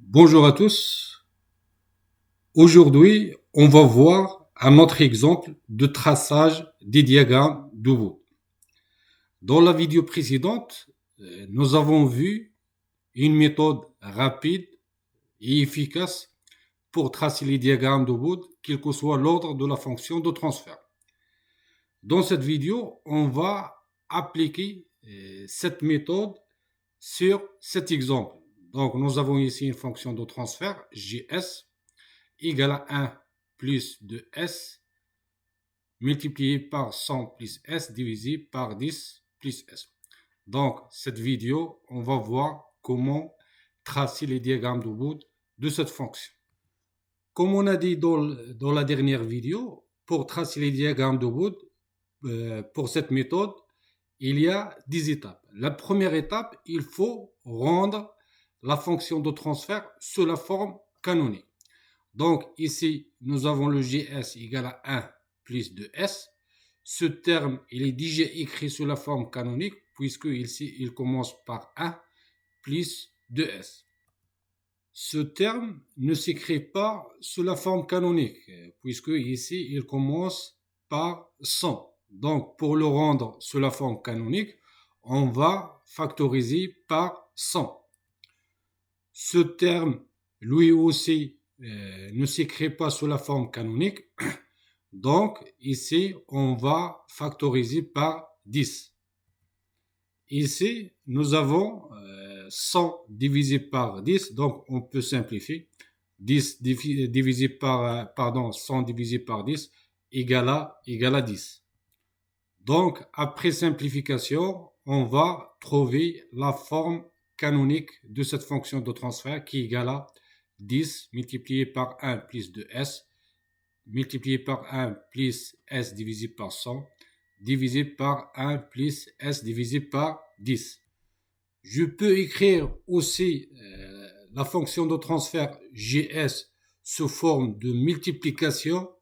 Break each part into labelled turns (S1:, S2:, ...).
S1: Bonjour à tous. Aujourd'hui, on va voir un autre exemple de traçage des diagrammes d'Ubuntu. Dans la vidéo précédente, nous avons vu une méthode rapide et efficace pour tracer les diagrammes d'Ubuntu, quel que soit l'ordre de la fonction de transfert. Dans cette vidéo, on va appliquer cette méthode sur cet exemple. Donc, nous avons ici une fonction de transfert, JS, égale à 1 plus 2S multiplié par 100 plus S divisé par 10 plus S. Donc, cette vidéo, on va voir comment tracer les diagrammes d'Ubuntu de cette fonction. Comme on a dit dans la dernière vidéo, pour tracer les diagrammes d'Ubuntu, pour cette méthode, il y a 10 étapes. La première étape, il faut rendre la fonction de transfert sous la forme canonique. Donc ici, nous avons le GS égale à 1 plus 2S. Ce terme, il est déjà écrit sous la forme canonique puisque ici, il commence par 1 plus 2S. Ce terme ne s'écrit pas sous la forme canonique puisque ici, il commence par 100. Donc pour le rendre sous la forme canonique, on va factoriser par 100. Ce terme, lui aussi, ne s'écrit pas sous la forme canonique. Donc, ici, on va factoriser par 10. Ici, nous avons 100 divisé par 10, donc on peut simplifier. 10 divisé par, 100 divisé par 10 égale à 10. Donc, après simplification, on va trouver la forme canonique de cette fonction de transfert qui est égale à 10 multiplié par 1 plus 2S multiplié par 1 plus S divisé par 100 divisé par 1 plus S divisé par 10. Je peux écrire aussi la fonction de transfert GS sous forme de multiplication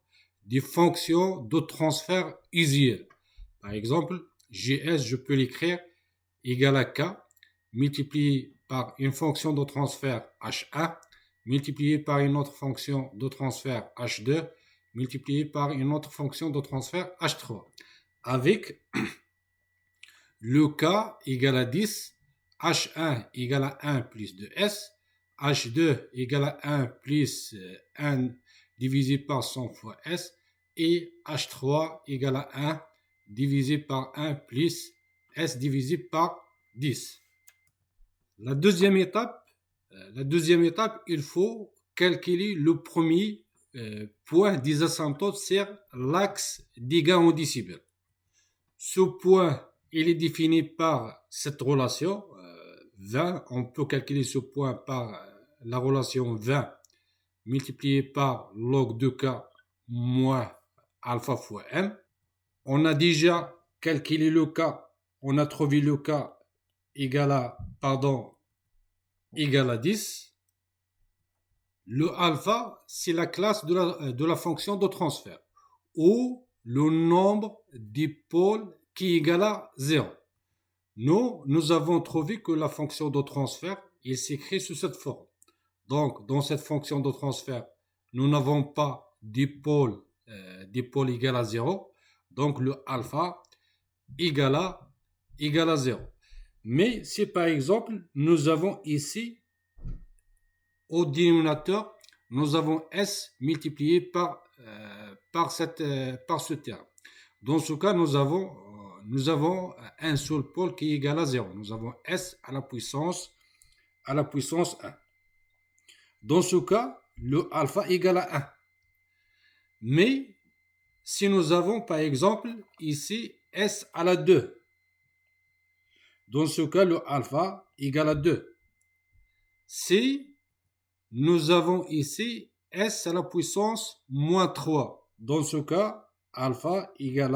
S1: des fonctions de transfert usuelles. Par exemple, GS, je peux l'écrire égal à K multiplié par une fonction de transfert H1 multiplié par une autre fonction de transfert H2 multiplié par une autre fonction de transfert H3 avec le K égale à 10, H1 égale à 1 plus 2S, H2 égale à 1 plus 1 divisé par 100 fois S et H3 égale à 1 divisé par 1 plus S divisé par 10. La deuxième étape, il faut calculer le premier point des asymptotes sur l'axe des gains en décibels. Ce point, il est défini par cette relation 20. On peut calculer ce point par la relation 20 multiplié par log de k moins alpha fois m. On a déjà calculé le k, on a trouvé le k égal à 10. Le alpha, c'est la classe de la fonction de transfert ou le nombre dipôles qui est égal à 0. Nous avons trouvé que la fonction de transfert, il s'écrit sous cette forme. Donc, dans cette fonction de transfert, nous n'avons pas dipôle égal à 0. Donc, le alpha égal à 0. Mais si par exemple, nous avons ici, au dénominateur, nous avons S multiplié par ce terme. Dans ce cas, nous avons un seul pôle qui est égal à 0. Nous avons S à la puissance 1. Dans ce cas, le alpha égale à 1. Mais si nous avons par exemple ici S à la 2, dans ce cas, le alpha égale à 2. Si nous avons ici S à la puissance moins 3, dans ce cas, alpha égale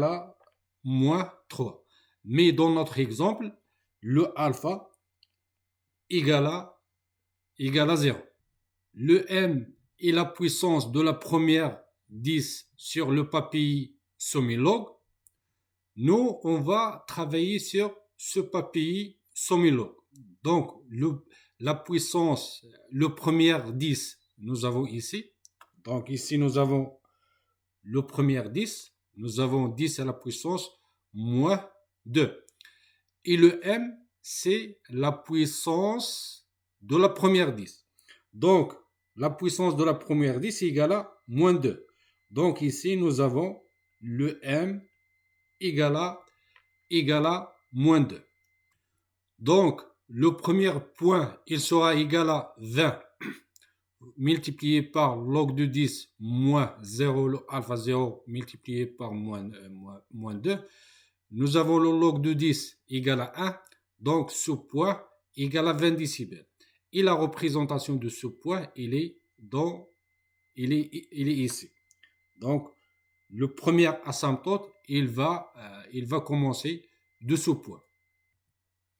S1: à moins 3. Mais dans notre exemple, le alpha égale à 0. Le m est la puissance de la première 10 sur le papier semi-log. Nous, on va travailler sur ce papier semi-log. Donc, la puissance, le premier 10, nous avons ici. Donc ici, nous avons le premier 10. Nous avons 10 à la puissance moins 2. Et le m, c'est la puissance de la première 10. Donc, la puissance de la première 10 est égale à moins 2. Donc ici, nous avons le m égale à moins 2. Donc, le premier point, il sera égal à 20 multiplié par log de 10 moins 0, le alpha 0 multiplié par moins 2. Nous avons le log de 10 égal à 1. Donc, ce point égal à 20 décibels. Et la représentation de ce point, il est ici. Donc, le premier asymptote, il va commencer de ce point.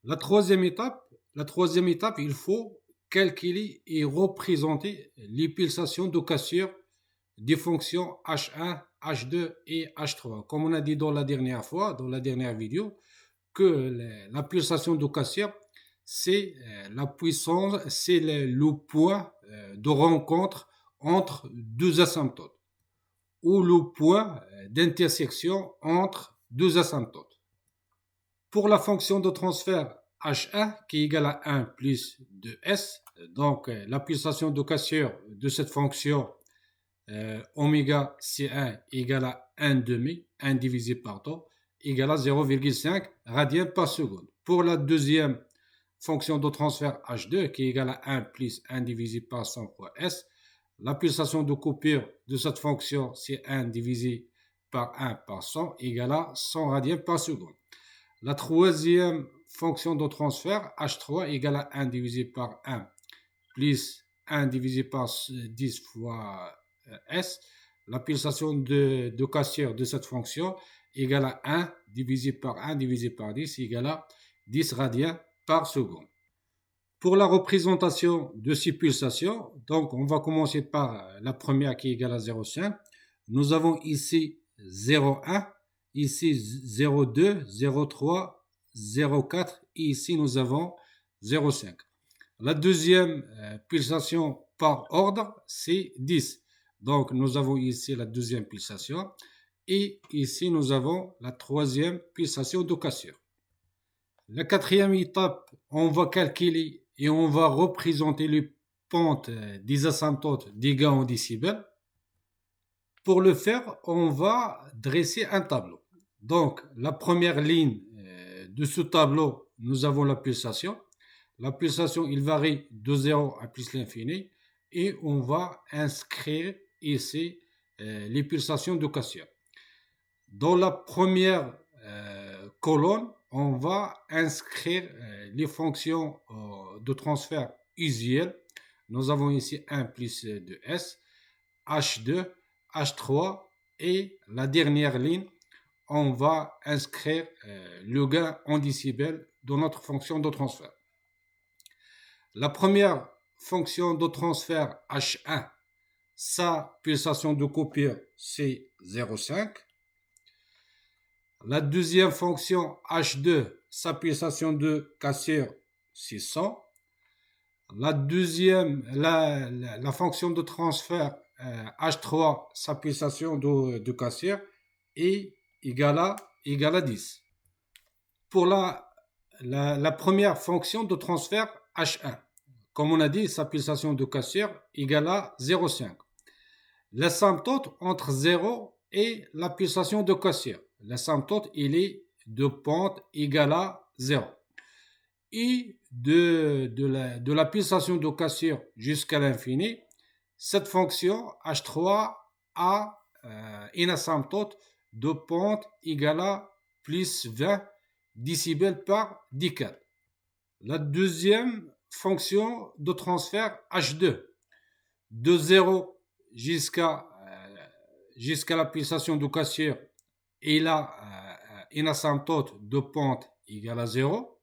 S1: La troisième étape, il faut calculer et représenter les pulsations de cassure des fonctions H1, H2 et H3. Comme on a dit dans la dernière vidéo, que la pulsation de cassure, c'est la puissance, c'est le point de rencontre entre deux asymptotes ou le point d'intersection entre deux asymptotes. Pour la fonction de transfert H1 qui est égale à 1 plus 2S, donc la pulsation de cassure de cette fonction oméga C1 égale à 1 demi, 1 divisé par temps, égale à 0,5 radiens par seconde. Pour la deuxième fonction de transfert H2 qui est égale à 1 plus 1 divisé par 100 fois S, la pulsation de coupure de cette fonction C1 divisé par 1 par 100 égale à 100 radiens par seconde. La troisième fonction de transfert, H3 égale à 1 divisé par 1 plus 1 divisé par 10 fois S. La pulsation de cassure de cette fonction égale à 1 divisé par 1 divisé par 10 égale à 10 radiens par seconde. Pour la représentation de ces pulsations, donc on va commencer par la première qui est égale à 0,5. Nous avons ici 0,1. Ici 0,2, 0,3, 0,4 et ici nous avons 0,5. La deuxième pulsation par ordre, c'est 10. Donc nous avons ici la deuxième pulsation et ici nous avons la troisième pulsation de cassure. La quatrième étape, on va calculer et on va représenter les pentes des asymptotes des gains en décibels. Pour le faire, on va dresser un tableau. Donc, la première ligne de ce tableau, nous avons la pulsation. La pulsation, il varie de 0 à plus l'infini. Et on va inscrire ici les pulsations de cassure. Dans la première colonne, on va inscrire les fonctions de transfert usuelles. Nous avons ici 1 plus 2S, H2, H3 et la dernière ligne, on va inscrire le gain en décibels dans notre fonction de transfert. La première fonction de transfert H1, sa pulsation de coupure, c'est 0,5. La deuxième fonction H2, sa pulsation de cassure, c'est 100. La fonction de transfert H3, sa pulsation de cassure, est égale à 10. Pour la première fonction de transfert H1, comme on a dit, sa pulsation de cassure égale à 0,5. L'asymptote entre 0 et la pulsation de cassure. L'asymptote, il est de pente égale à 0. Et de la pulsation de cassure jusqu'à l'infini, cette fonction H3 a une asymptote de pente égale à plus 20 décibels par décade. La deuxième fonction de transfert H2, de 0 jusqu'à la pulsation de cassure, il a une asymptote de pente égale à 0.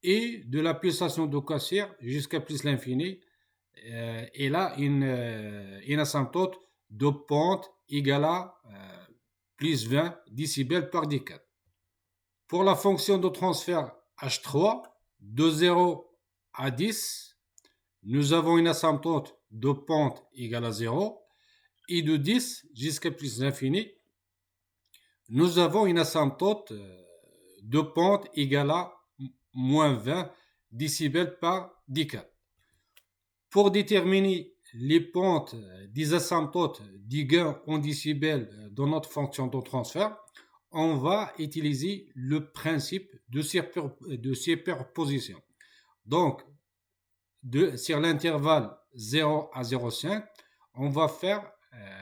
S1: Et de la pulsation de cassure jusqu'à plus l'infini, il a une asymptote de pente égale à plus 20 décibels par décade. Pour la fonction de transfert H3, de 0 à 10, nous avons une asymptote de pente égale à 0. Et de 10 jusqu'à plus l'infini, nous avons une asymptote de pente égale à moins 20 décibels par décade. Pour déterminer les pentes des asymptotes du gain en décibels dans notre fonction de transfert, on va utiliser le principe de superposition. Donc, sur l'intervalle 0 à 0,5, on va faire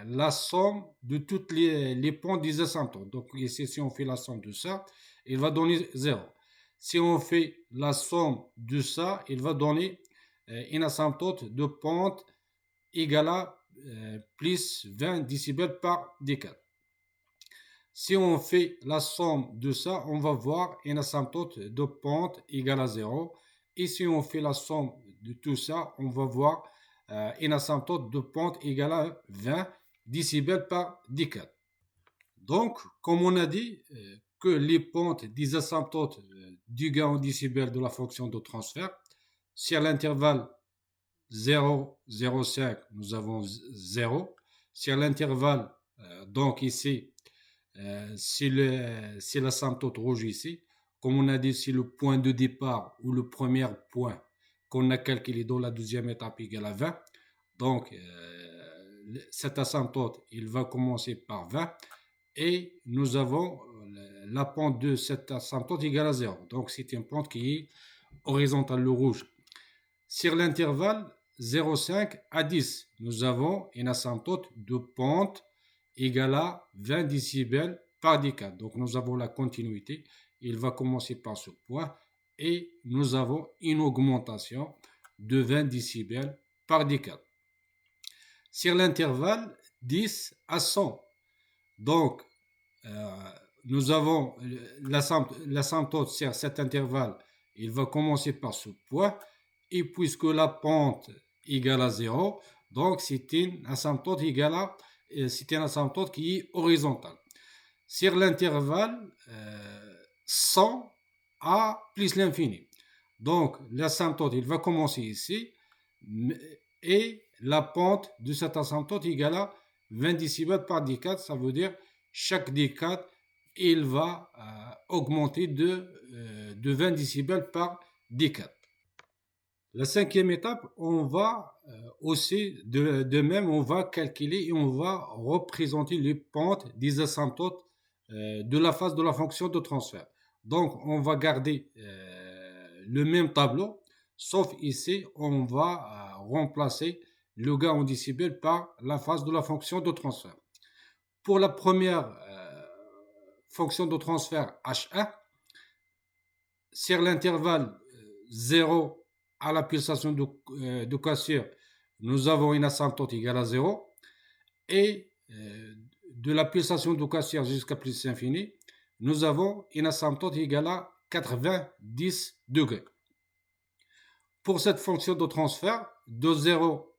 S1: la somme de toutes les pentes des asymptotes. Donc ici, si on fait la somme de ça, il va donner 0. Si on fait la somme de ça, il va donner une asymptote de pente égale à plus 20 décibels par décade. Si on fait la somme de ça, on va voir une asymptote de pente égale à 0. Et si on fait la somme de tout ça, on va voir une asymptote de pente égale à 20 décibels par décade. Donc, comme on a dit que les pentes des asymptotes du gain en décibels de la fonction de transfert, sur l'intervalle 0, 0,5, nous avons 0. Sur l'intervalle, donc ici, c'est l'asymptote rouge ici. Comme on a dit, c'est le point de départ ou le premier point qu'on a calculé dans la deuxième étape égale à 20. Donc, cette asymptote, il va commencer par 20 et nous avons la pente de cette asymptote égale à 0. Donc, c'est une pente qui est horizontale, le rouge. Sur l'intervalle 0,5 à 10, nous avons une asymptote de pente égale à 20 décibels par décade. Donc, nous avons la continuité. Il va commencer par ce point et nous avons une augmentation de 20 décibels par décade. Sur l'intervalle 10 à 100, donc nous avons l'asymptote sur cet intervalle, il va commencer par ce point et puisque la pente égale à 0, donc c'est une asymptote égale à c'est une asymptote qui est horizontale. Sur l'intervalle 100 à plus l'infini. Donc, l'asymptote, il va commencer ici et la pente de cette asymptote égale à 20 décibels par décade. Ça veut dire chaque décade, il va augmenter de 20 décibels par décade. La cinquième étape, on va aussi, de même, on va calculer et on va représenter les pentes des asymptotes de la phase de la fonction de transfert. Donc, on va garder le même tableau, sauf ici, on va remplacer le gain en décibels par la phase de la fonction de transfert. Pour la première fonction de transfert H1, sur l'intervalle 0 à la pulsation de cassure, nous avons une asymptote égale à 0 et de la pulsation de cassure jusqu'à plus l'infini, nous avons une asymptote égale à 90 degrés. Pour cette fonction de transfert, de 0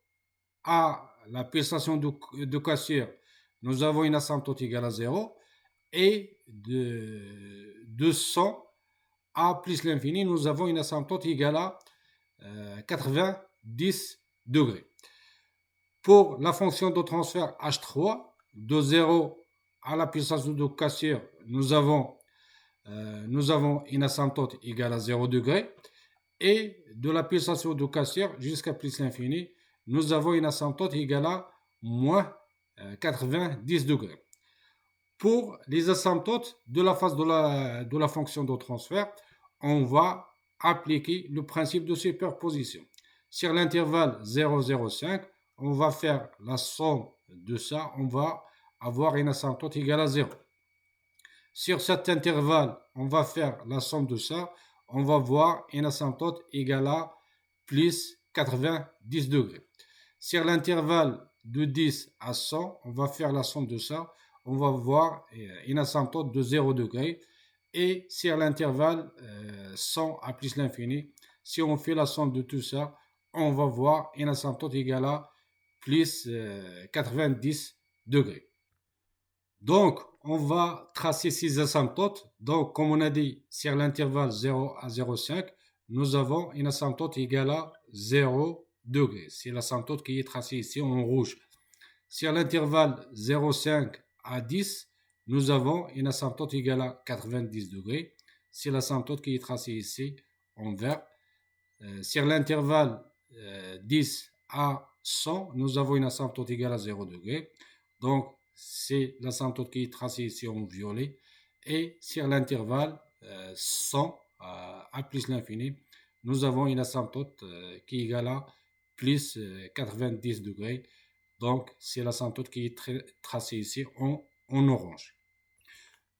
S1: à la pulsation de cassure, nous avons une asymptote égale à 0 et de 100 à plus l'infini, nous avons une asymptote égale à 90 degrés. Pour la fonction de transfert H3, de 0 à la pulsation de cassure, nous avons une asymptote égale à 0 degré. Et de la pulsation de cassure jusqu'à plus l'infini, nous avons une asymptote égale à moins 90 degrés. Pour les asymptotes de la phase de la fonction de transfert, on va appliquer le principe de superposition. Sur l'intervalle 0,05, on va faire la somme de ça, on va avoir une asymptote égale à 0. Sur cet intervalle, on va faire la somme de ça, on va voir une asymptote égale à plus 90 degrés. Sur l'intervalle de 10 à 100, on va faire la somme de ça, on va voir une asymptote de 0 degré. Et sur l'intervalle 100 à plus l'infini, si on fait la somme de tout ça, on va voir une asymptote égale à plus 90 degrés. Donc, on va tracer ces asymptotes. Donc, comme on a dit, sur l'intervalle 0 à 0,5, nous avons une asymptote égale à 0 degrés. C'est l'asymptote qui est tracée ici en rouge. Sur l'intervalle 0,5 à 10, nous avons une asymptote égale à 90 degrés. C'est l'asymptote qui est tracée ici en vert. Sur l'intervalle 10 à 100, nous avons une asymptote égale à 0 degré. Donc, c'est l'asymptote qui est tracée ici en violet. Et sur l'intervalle 100 à plus l'infini, nous avons une asymptote qui est égale à plus 90 degrés. Donc, c'est l'asymptote qui est tracée ici en orange.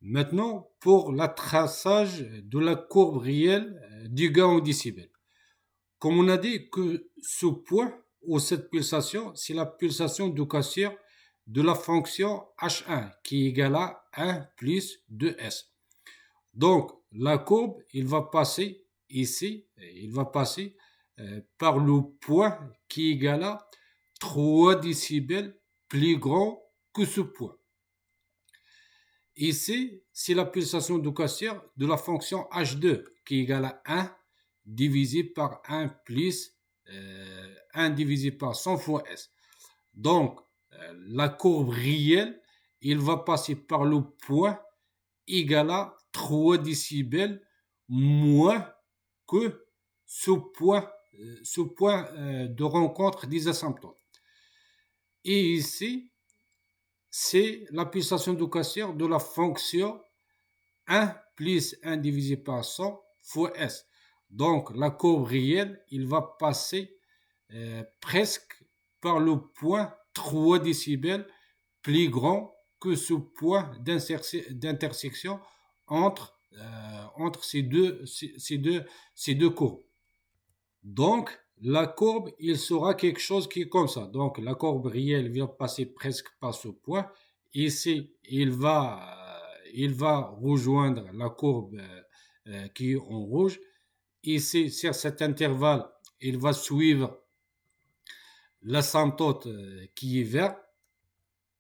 S1: Maintenant, pour le traçage de la courbe réelle du gain en décibels. Comme on a dit que ce point ou cette pulsation, c'est la pulsation de Cassirer de la fonction H1 qui est égale à 1 plus 2S. Donc, la courbe, il va passer ici, il va passer par le point qui est égal à 3 décibels plus grand que ce point. Ici, c'est la pulsation de Cassirer de la fonction H2 qui est égale à 1 divisé par 1 plus 1 divisé par 100 fois S. Donc, la courbe réelle, il va passer par le point égal à 3 décibels moins que ce point de rencontre des asymptotes. Et ici, c'est la pulsation de Cassirer de la fonction 1 plus 1 divisé par 100 fois S. Donc, la courbe réelle, il va passer presque par le point 3 décibels plus grand que ce point d'intersection entre ces deux courbes. Donc, la courbe, il sera quelque chose qui est comme ça. Donc, la courbe réelle va passer presque par ce point. Ici, il va rejoindre la courbe qui est en rouge. Ici, sur cet intervalle, il va suivre l'asymptote qui est vert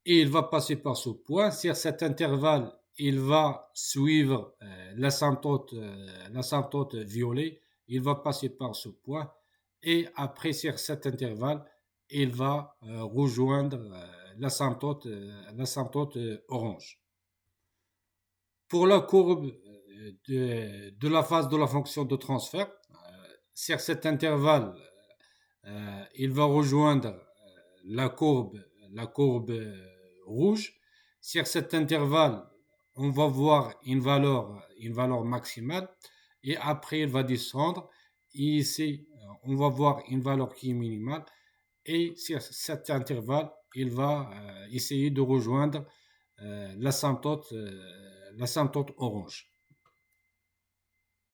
S1: et il va passer par ce point. Sur cet intervalle, il va suivre l'asymptote violet. Il va passer par ce point et après, sur cet intervalle, il va rejoindre l'asymptote orange. Pour la courbe de la phase de la fonction de transfert, sur cet intervalle, il va rejoindre la courbe rouge. Sur cet intervalle, on va voir une valeur maximale et après il va descendre. Et ici, on va voir une valeur qui est minimale et sur cet intervalle, il va essayer de rejoindre l'asymptote orange.